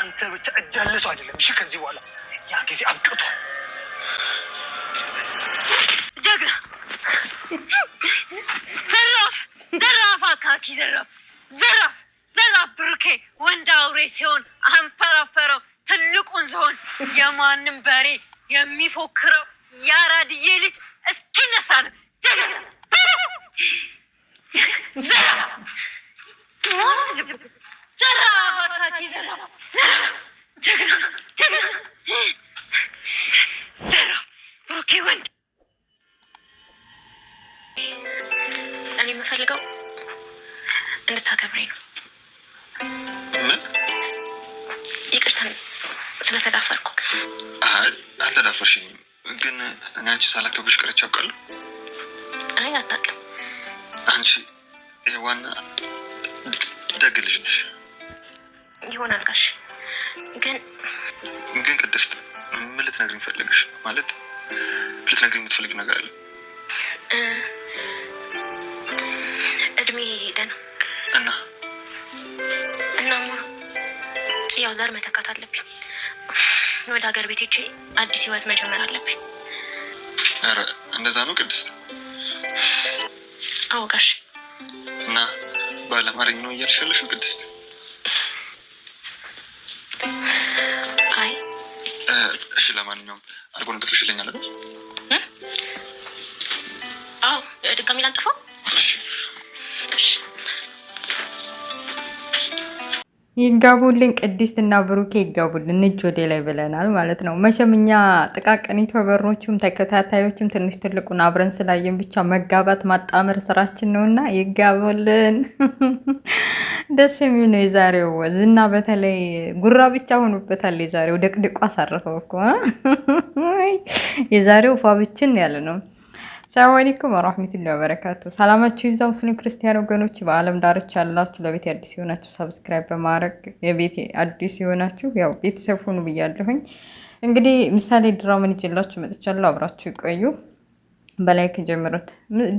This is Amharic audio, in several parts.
አንተ ብቻ እጃለሱ አይደለም። እሺ ከዚህ በኋላ ያ ጊዜ አብቅቷል። ጀግና ዘራፍ አካኪ ዘራፍ ብሩኬ ወንድ አውሬ ሲሆን አንፈራፈረው ትልቁን ዝሆን የማንም በሬ የሚፎክረው ያራድዬ ልጅ እስኪነሳ ነው። ዘራፍ አካኪ ዘራፍ ብሩኬ ወንድ እኔ የምፈልገው እንድታከብረኝ ነው። ምን? ይቅርታ ስለተዳፈርኩ። አይ አልተዳፈርሽኝም፣ ግን እኔ አንቺ ሳላከብርሽ ቀርቼ አውቃለሁ? አይ አታውቅም። አንቺ የዋና ደግ ልጅ ነሽ። ይሆናል ጋሽ። ግን ቅድስት ምን ልትነግሪኝ ፈልገሽ? ማለት ልትነግሪኝ የምትፈልጊው ነገር አለ? እድሜ ሄደ ነው እናማ ያው ዛር መተካት አለብኝ። ወደ ሀገር ቤት ሄጄ አዲስ ህይወት መጀመር አለብኝ። ኧረ እንደዛ ነው ቅድስት? አዎ ጋሽ። እና ባለማረኝ ነው እያልሽ ያለሽው ቅድስት? አይ እሺ፣ ለማንኛውም አልጎን ጥፍሽ ይለኛል አይደል? አዎ ድጋሚ ላልጥፈው? እሺ ይጋቡልን ቅድስት እና ብሩኬ ይጋቡልን። እጅ ወደ ላይ ብለናል ማለት ነው። መቼም እኛ ጥቃቅን ዩቲዩበሮቹም ተከታታዮችም ትንሽ ትልቁን አብረን ስላየን ብቻ መጋባት ማጣመር ስራችን ነውና ይጋቡልን። ደስ የሚል ነው የዛሬው ዝና። በተለይ ጉራ ብቻ ሆኖበታል የዛሬው። ደቅድቆ አሳረፈው እኮ የዛሬው ፋብችን ያለ ነው። ሰላም አለይኩም ወራህመቱላሂ ወበረካቱ። ሰላማችሁ ይብዛ ሙስሊም ክርስቲያን ወገኖች በአለም ዳርቻ ያላችሁ። ለቤት አዲስ የሆናችሁ ሰብስክራይብ በማድረግ የቤት አዲስ የሆናችሁ ያው ቤተሰብ ሁኑ ብያለሁኝ። እንግዲህ ምሳሌ ድራማን ይዤላችሁ መጥቻለሁ። አብራችሁ ይቆዩ። በላይክ ጀምሩት።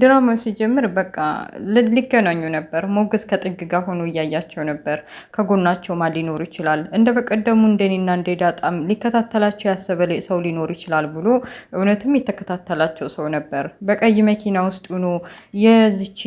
ድራማው ሲጀምር በቃ ሊገናኙ ነበር። ሞገስ ከጥግ ጋር ሆኖ እያያቸው ነበር። ከጎናቸው ማን ሊኖር ይችላል? እንደ በቀደሙ እንደኔና እንደ ዳጣም ሊከታተላቸው ያሰበ ሰው ሊኖር ይችላል ብሎ እውነትም የተከታተላቸው ሰው ነበር። በቀይ መኪና ውስጥ ሆኖ የዚች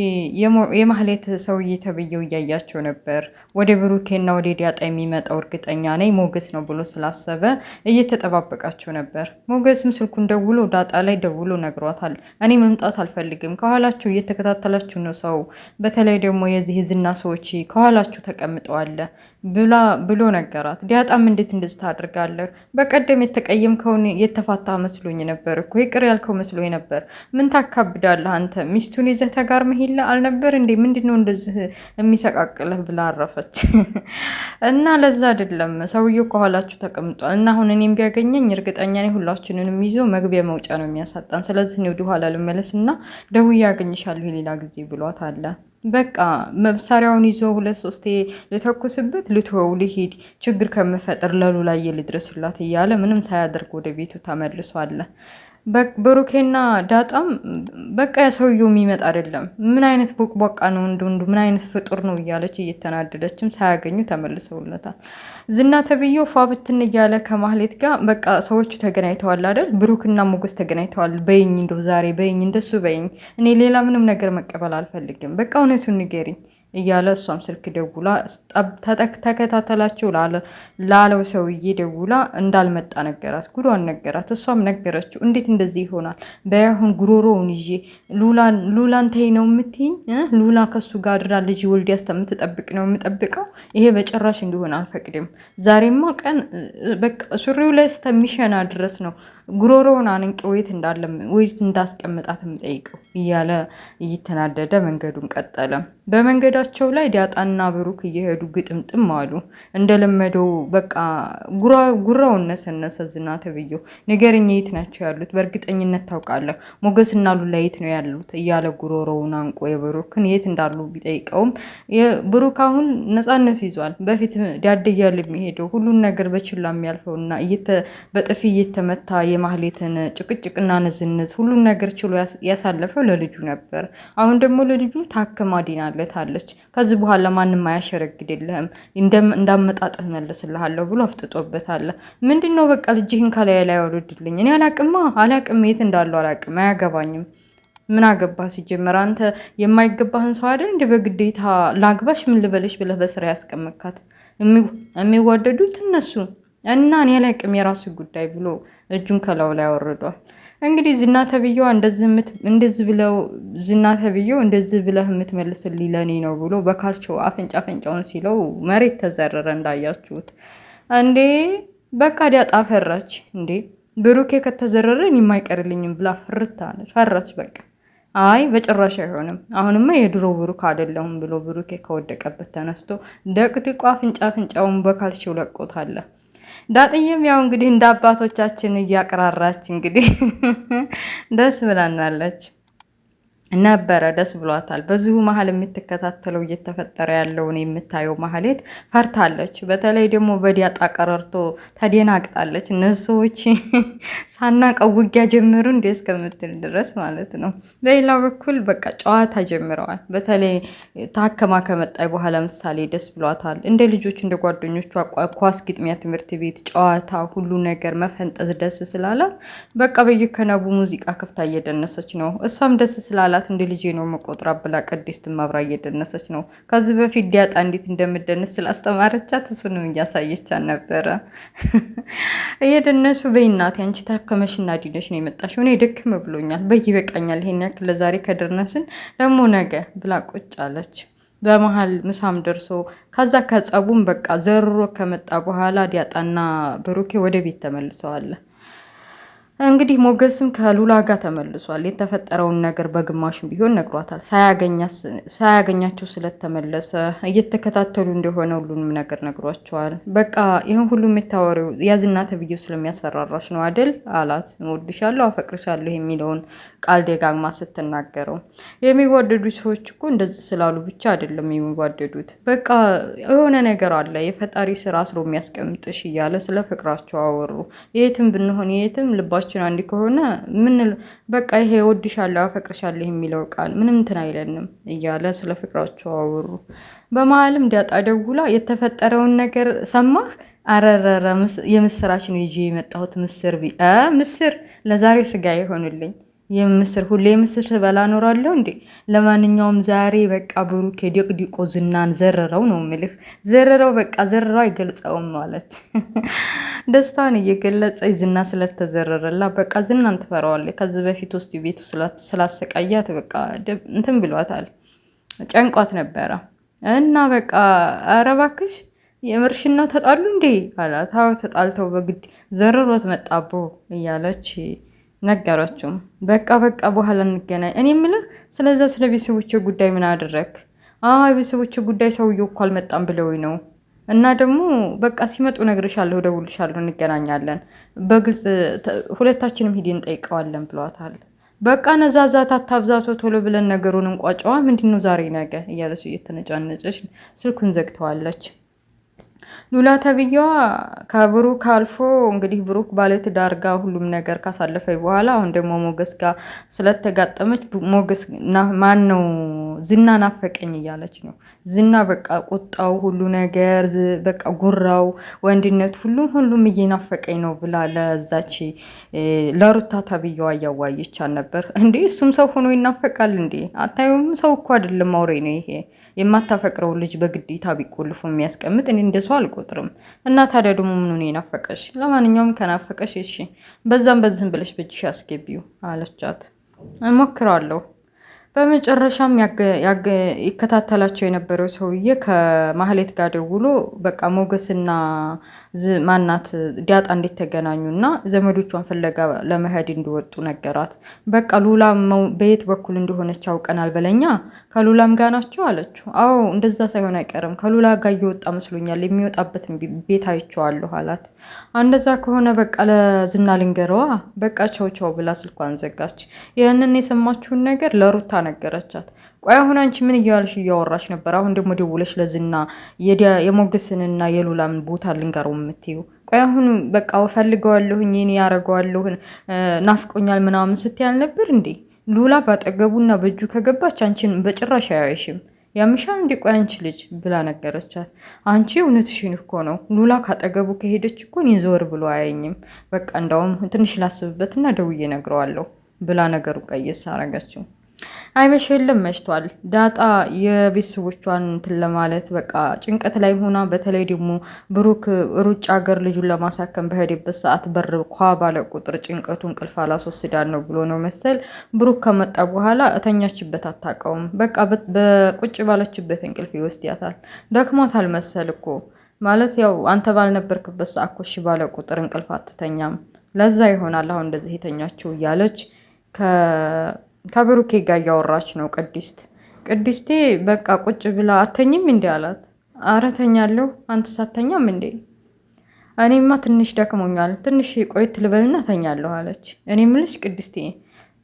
የማህሌት ሰውዬ ተብዬው እያያቸው ነበር። ወደ ብሩኬና ወደ ዳጣ የሚመጣው እርግጠኛ ነኝ ሞገስ ነው ብሎ ስላሰበ እየተጠባበቃቸው ነበር። ሞገስም ስልኩን ደውሎ ዳጣ ላይ ደውሎ ነግሯታል። እኔ መምጣት አልፈልግም፣ ከኋላችሁ እየተከታተላችሁ ነው ሰው፣ በተለይ ደግሞ የዚህ ዝና ሰዎች ከኋላችሁ ተቀምጠዋል ብሎ ነገራት። ዳጣም እንዴት እንደዚህ ታደርጋለህ? በቀደም የተቀየምከውን የተፋታ መስሎኝ ነበር እኮ ይቅር ያልከው መስሎኝ ነበር። ምን ታካብዳለህ አንተ? ሚስቱን ይዘህ ተጋር መሄላ አልነበር እንዴ? ምንድነው እንደዚህ የሚሰቃቅልህ? ብላ አረፈች። እና ለዛ አይደለም ሰውየው ከኋላችሁ ተቀምጧል እና አሁን እኔም ቢያገኘኝ እርግጠኛ ነኝ ሁላችንንም ይዞ መግቢያ መውጫ ነው የሚያሳጣን። ስለዚህ ነው ኋላ ልመለስና ደውዬ ያገኝሻለሁ ሌላ ጊዜ ብሏት አለ። በቃ መሳሪያውን ይዞ 2-3 ልተኩስበት ልትወው ልሂድ ችግር ከምፈጥር ለሉ ላይ ልድረስላት እያለ ምንም ሳያደርግ ወደ ቤቱ ተመልሷል። ብሩኬና ዳጣም በቃ ሰውየው የሚመጣ አይደለም፣ ምን አይነት ቦቅቧቃ ነው እንዱ ምን አይነት ፍጡር ነው እያለች እየተናደደችም ሳያገኙ ተመልሰውለታል። ዝና ተብዬው ፋብትን እያለ ከማህሌት ጋር በቃ ሰዎቹ ተገናኝተዋል አይደል? ብሩክና ሞገስ ተገናኝተዋል። በይኝ እንደው ዛሬ በይኝ፣ እንደሱ በይኝ፣ እኔ ሌላ ምንም ነገር መቀበል አልፈልግም፣ በቃ እውነቱን ንገሪኝ እያለ እሷም ስልክ ደውላ ተከታተላቸው ላለው ሰውዬ ደውላ እንዳልመጣ ነገራት። ጉዷን ነገራት። እሷም ነገረችው። እንዴት እንደዚህ ይሆናል? በያሁን ጉሮሮውን ይዤ ሉላን ተይ ነው የምትይኝ? ሉላ ከሱ ጋር ድራ ልጅ ወልድ ያስተምትጠብቅ ነው የምጠብቀው? ይሄ በጭራሽ እንዲሆን አልፈቅድም። ዛሬማ ቀን በቃ ሱሪው ላይ እስከሚሸና ድረስ ነው ጉሮሮውን አንቄ ወይት እንዳስቀምጣት የምጠይቀው እያለ እየተናደደ መንገዱን ቀጠለ። በመንገዳቸው ላይ ዳጣና ብሩክ እየሄዱ ግጥምጥም አሉ። እንደለመደው በቃ ጉራውን ነሰነሰ። ዝና ተብዬው ንገረኝ፣ የት ናቸው ያሉት? በእርግጠኝነት ታውቃለህ? ሞገስና ሉላ የት ነው ያሉት? እያለ ጉሮሮውን አንቆ የብሩክን የት እንዳሉ ቢጠይቀውም ብሩክ አሁን ነፃነት ይዟል። በፊት ዳድ እያለ የሚሄደው ሁሉን ነገር በችላ የሚያልፈውና በጥፊ እየተመታ የማህሌትን ጭቅጭቅና ንዝንዝ ሁሉን ነገር ችሎ ያሳለፈው ለልጁ ነበር። አሁን ደግሞ ለልጁ ታክማ ድናለታለች። ከዚህ በኋላ ማንም አያሸረግድልህም፣ እንዳመጣጥህ መልስልሃለሁ ብሎ አፍጥጦበታል። ምንድን ነው በቃ ልጅህን ከላይ ላይ አውርድልኝ። እኔ አላቅም፣ የት እንዳለው አላቅም፣ አያገባኝም። ምን አገባ ሲጀመር? አንተ የማይገባህን ሰው አይደል እንደ በግዴታ ላግባሽ ምን ልበልሽ ብለህ በስራ ያስቀመጥካት። የሚዋደዱት እነሱ እና እኔ አላቅም፣ የራሱ ጉዳይ ብሎ እጁን ከላዩ ላይ አወርዷል። እንግዲህ ዝና ተብዬዋ እንደዚህ ብለህ የምትመልስልኝ ለእኔ ነው ብሎ በካልቾ አፍንጫውን ሲለው መሬት ተዘረረ። እንዳያችሁት እንዴ በቃ ዲያጣ ፈራች እንዴ። ብሩኬ ከተዘረረ እኔ የማይቀርልኝም ብላ ፈራች በቃ። አይ በጭራሽ አይሆንም፣ አሁንማ የድሮ ብሩክ አይደለሁም ብሎ ብሩኬ ከወደቀበት ተነስቶ ደቅድቆ አፍንጫውን በካልቾ ለቆታል። ዳጥዬም ያው እንግዲህ እንደ አባቶቻችን እያቀራራች እንግዲህ ደስ ብላናለች ነበረ፣ ደስ ብሏታል። በዚሁ መሀል የምትከታተለው እየተፈጠረ ያለውን የምታየው ማህሌት ፈርታለች። በተለይ ደግሞ በዲያጣ ቀረርቶ ተደናግጣለች። እነዚህ ሰዎች ሳናቀው ውጊያ ጀምሩ እንዴ እስከምትል ድረስ ማለት ነው። በሌላ በኩል በቃ ጨዋታ ጀምረዋል። በተለይ ታከማ ከመጣይ በኋላ ምሳሌ ደስ ብሏታል። እንደ ልጆች እንደ ጓደኞቿ ኳስ ግጥሚያ፣ ትምህርት ቤት ጨዋታ፣ ሁሉ ነገር መፈንጠዝ ደስ ስላላት በቃ በየከነቡ ሙዚቃ ከፍታ እየደነሰች ነው። እሷም ደስ ስላላት እንደ ልጄ ነው መቆጥራ ብላ ቅድስት ማብራ እየደነሰች ነው። ከዚህ በፊት ዲያጣ እንዴት እንደምደነስ ስላስተማረቻት እሱንም እያሳየቻት ነበረ። እየደነሱ በይናት አንቺ ታከመሽና ዲነሽ ነው የመጣሽው፣ እኔ ድክም ብሎኛል፣ በይበቃኛል፣ ይሄን ያክል ለዛሬ ከደረስን ደግሞ ነገ ብላ ቁጭ አለች። በመሀል ምሳም ደርሶ ከዛ ከጸቡም በቃ ዘርሮ ከመጣ በኋላ ዲያጣና ብሩኬ ወደ ቤት ተመልሰዋል። እንግዲህ ሞገስም ከሉላ ጋር ተመልሷል። የተፈጠረውን ነገር በግማሹም ቢሆን ነግሯታል። ሳያገኛቸው ስለተመለሰ እየተከታተሉ እንደሆነ ሁሉንም ነገር ነግሯቸዋል። በቃ ይህን ሁሉ የምታወሪው ያዝና ተብዬው ስለሚያስፈራራሽ ነው አደል አላት። እወድሻለሁ፣ አፈቅርሻለሁ የሚለውን ቃል ደጋግማ ስትናገረው የሚዋደዱ ሰዎች እኮ እንደዚህ ስላሉ ብቻ አይደለም የሚዋደዱት፣ በቃ የሆነ ነገር አለ የፈጣሪ ስራ አስሮ የሚያስቀምጥሽ እያለ ስለ ፍቅራቸው አወሩ። የትም ብንሆን የትም ልባቸው አንድ ከሆነ ምን በቃ ይሄ እወድሻለሁ አፈቅርሻለሁ የሚለው ቃል ምንም እንትን አይለንም እያለ ስለ ፍቅራቸው አወሩ። በመሀልም ዳጣ ደውላ የተፈጠረውን ነገር ሰማህ? አረረረ የምስራች ነው ይዤ የመጣሁት ምስር ለዛሬ ስጋ ይሆንልኝ የምስር ሁሌ ምስር በላ ኖራለሁ እንዴ? ለማንኛውም ዛሬ በቃ ብሩኬ ዲቅዲቆ ዝናን ዘረረው ነው ምልህ። ዘረረው በቃ ዘረረው አይገልጸውም ማለች። ደስታን እየገለጸች ዝና ስለተዘረረላ በቃ ዝናን ትፈራዋለች። ከዚህ በፊት ውስጥ ቤቱ ስላሰቃያት በቃ እንትን ብሏታል፣ ጨንቋት ነበረ እና በቃ ኧረ እባክሽ የምርሽን ነው ተጣሉ እንዴ አላት። አዎ ተጣልተው በግድ ዘረሮት መጣቦ እያለች ነገራቸው። በቃ በኋላ እንገናኝ። እኔ የምልህ ስለዛ ስለ ቤተሰቦች ጉዳይ ምን አደረክ? ቤተሰቦች ጉዳይ ሰውዬው እኮ አልመጣም ብለውኝ ነው እና ደግሞ በቃ ሲመጡ እነግርሻለሁ፣ እደውልልሻለሁ፣ እንገናኛለን፣ በግልጽ ሁለታችንም ሂደን እንጠይቀዋለን ብለዋታል። በቃ ነዛዛት አታብዛቶ፣ ቶሎ ብለን ነገሩን እንቋጨዋ። ምንድነው ዛሬ ነገ እያለች እየተነጫነጨች ስልኩን ዘግተዋለች። ሉላ ተብዬዋ ከብሩክ አልፎ እንግዲህ ብሩክ ባለትዳር ጋር ሁሉም ነገር ካሳለፈኝ በኋላ አሁን ደግሞ ሞገስ ጋር ስለተጋጠመች ሞገስ ማን ነው ዝና ናፈቀኝ እያለች ነው። ዝና በቃ ቁጣው ሁሉ ነገር በቃ ጉራው ወንድነት ሁሉም እየናፈቀኝ ነው ብላ ለዛች ለሩታ ተብዬዋ እያዋየቻት ነበር። እንዴ እሱም ሰው ሆኖ ይናፈቃል እንዴ? አታዩም? ሰው እኮ አይደለም አውሬ ነው ይሄ። የማታፈቅረው ልጅ በግዴታ ቢቆልፉ የሚያስቀምጥ እኔ እንደሱ አልቆጥርም። እና ታዲያ ደግሞ ምኑን የናፈቀሽ? ለማንኛውም ከናፈቀሽ እሺ በዛም በዚህም ብለሽ በእጅሽ አስገቢው አለቻት። እሞክራለሁ። በመጨረሻም ይከታተላቸው የነበረው ሰውዬ ከማህሌት ጋር ደውሎ በቃ ሞገስና ማናት ዲያጣ እንዴት ተገናኙና ዘመዶቿን ፍለጋ ለመሄድ እንዲወጡ ነገራት። በቃ ሉላ በየት በኩል እንደሆነች አውቀናል በለኛ፣ ከሉላም ጋር ናቸው አለችው። አዎ እንደዛ ሳይሆን አይቀርም፣ ከሉላ ጋር እየወጣ መስሎኛል፣ የሚወጣበትን ቤት አይቼዋለሁ አላት። እንደዛ ከሆነ በቃ ለዝና ልንገረዋ፣ በቃ ቸው ብላ ስልኳን ዘጋች። ይህንን የሰማችውን ነገር ለሩታ ነገረቻት። ቆይ አሁን አንቺ ምን እያወራሽ ነበር? አሁን ደግሞ ደውለሽ ለዝና የሞገስንና የሉላምን ቦታ ልንገረው የምትይው? ቆይ አሁን በቃ ፈልገዋለሁኝ እኔ ያረገዋለሁን ናፍቆኛል ምናምን ስትያል ነበር እንዴ? ሉላ ባጠገቡና በእጁ ከገባች አንቺን በጭራሽ አያይሽም። ያምሻል እንዴ? ቆይ አንቺ ልጅ ብላ ነገረቻት። አንቺ እውነትሽን እኮ ነው። ሉላ ካጠገቡ ከሄደች እኮ እኔ ዘወር ብሎ አያየኝም። በቃ እንዳውም ትንሽ ላስብበትና ደውዬ ነግረዋለሁ ብላ ነገሩ ቀየስ አረገችው። አይመሽ የለም መሽቷል። ዳጣ የቤተሰቦቿን እንትን ለማለት በቃ ጭንቀት ላይ ሆና፣ በተለይ ደግሞ ብሩክ ሩጭ ሀገር ልጁን ለማሳከም በሄደበት ሰዓት በር ኳ ባለ ቁጥር ጭንቀቱ እንቅልፍ አላስወስዳል ነው ብሎ ነው መሰል ብሩክ ከመጣ በኋላ እተኛችበት አታውቀውም። በቃ በቁጭ ባለችበት እንቅልፍ ይወስዳታል። ደክሟታል መሰል እኮ ማለት ያው አንተ ባልነበርክበት ሰዓት ኮሽ ባለ ቁጥር እንቅልፍ አትተኛም። ለዛ ይሆናል አሁን እንደዚህ የተኛችው እያለች ከብሩኬ ጋር እያወራች ነው። ቅድስቴ በቃ ቁጭ ብላ አተኝም እንዴ አላት። አረ ተኛለሁ፣ አንተ ሳተኛም እንዴ? እኔማ ትንሽ ደክሞኛል፣ ትንሽ ቆይት ልበልና ተኛለሁ አለች። እኔ ምልሽ ቅድስቴ፣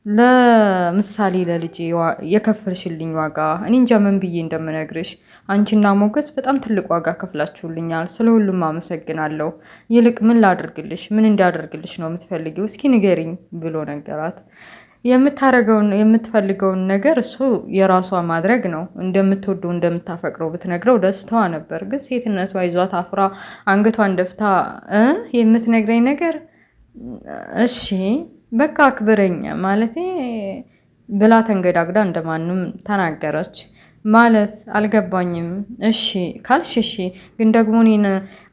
ለምሳሌ ለልጄ የከፈልሽልኝ ዋጋ እኔ እንጃ ምን ብዬ እንደምነግርሽ። አንቺና ሞገስ በጣም ትልቅ ዋጋ ከፍላችሁልኛል። ስለ ሁሉም አመሰግናለሁ። ይልቅ ምን ላድርግልሽ? ምን እንዳደርግልሽ ነው የምትፈልጊው? እስኪ ንገሪኝ ብሎ ነገራት። የምትፈልገውን ነገር እሱ የራሷ ማድረግ ነው። እንደምትወደው እንደምታፈቅረው ብትነግረው ደስታዋ ነበር። ግን ሴትነቷ ይዟት አፍራ አንገቷን ደፍታ የምትነግረኝ ነገር እሺ በቃ አክብረኝ ማለቴ ብላ ተንገዳግዳ እንደማንም ተናገረች። ማለት አልገባኝም። እሺ ካልሽ እሺ፣ ግን ደግሞ እኔን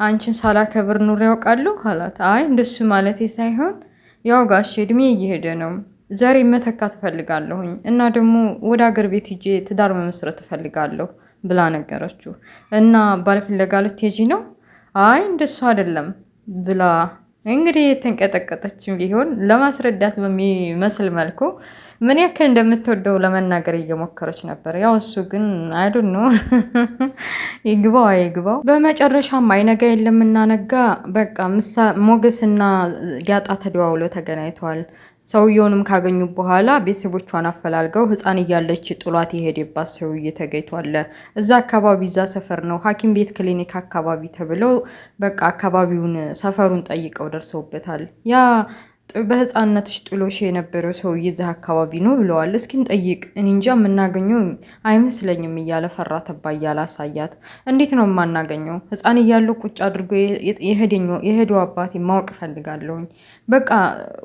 አንቺን ሳላከብር ኑር ያውቃለሁ አላት። አይ እንደሱ ማለቴ ሳይሆን ያው ጋሽ እድሜ እየሄደ ነው፣ ዛሬ መተካት እፈልጋለሁኝ እና ደግሞ ወደ ሀገር ቤት ሂጄ ትዳር መመስረት እፈልጋለሁ ብላ ነገረችው። እና ባለፍለጋ ልትሄጂ ነው? አይ እንደሱ አይደለም ብላ እንግዲህ የተንቀጠቀጠችም ቢሆን ለማስረዳት በሚመስል መልኩ ምን ያክል እንደምትወደው ለመናገር እየሞከረች ነበር። ያው እሱ ግን አይዶን ነው ይግባው አይግባው። በመጨረሻም አይነጋ የለምና ነጋ። በቃ ሞገስና ዳጣ ተደዋውለው ተገናኝተዋል። ሰውየውንም ካገኙ በኋላ ቤተሰቦቿን አፈላልገው ሕፃን እያለች ጥሏት የሄደባት ሰውዬ ተገኝቷል። እዛ አካባቢ እዛ ሰፈር ነው ሐኪም ቤት ክሊኒክ አካባቢ ተብለው በቃ አካባቢውን ሰፈሩን ጠይቀው ደርሰውበታል። ያ በሕፃንነትሽ ጥሎሽ የነበረው ሰውዬ እዛ አካባቢ ነው ብለዋል። እስኪ እንጠይቅ፣ እኔ እንጃ የምናገኘው አይመስለኝም እያለ ፈራ ተባ እያለ አሳያት። እንዴት ነው የማናገኘው? ሕፃን እያለው ቁጭ አድርጎ የሄደው አባቴ ማወቅ እፈልጋለሁኝ። በቃ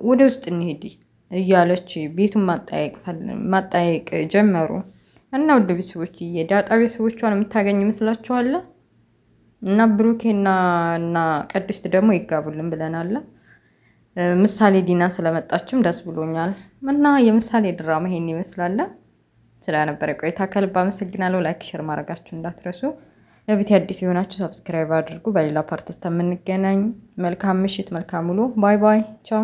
ወደ ውስጥ እንሄድ እያለች ቤቱን ማጠያየቅ ጀመሩ። እና ውድ ቤተሰቦች ዳጣ ቤተሰቦቿን የምታገኝ ይመስላችኋል? እና ብሩኬና ቅድስት ደግሞ ይጋቡልን ብለናል። ምሳሌ ዲና ስለመጣችም ደስ ብሎኛል። እና የምሳሌ ድራማ ይሄን ይመስላል። ስለነበረ ቆይታ ከልብ አመሰግናለሁ። ላይክ ሼር ማድረጋችሁ እንዳትረሱ። ለቤት አዲስ የሆናችሁ ሰብስክራይብ አድርጉ። በሌላ ፓርት እስከምንገናኝ መልካም ምሽት፣ መልካም ውሎ። ባይ ባይ፣ ቻው።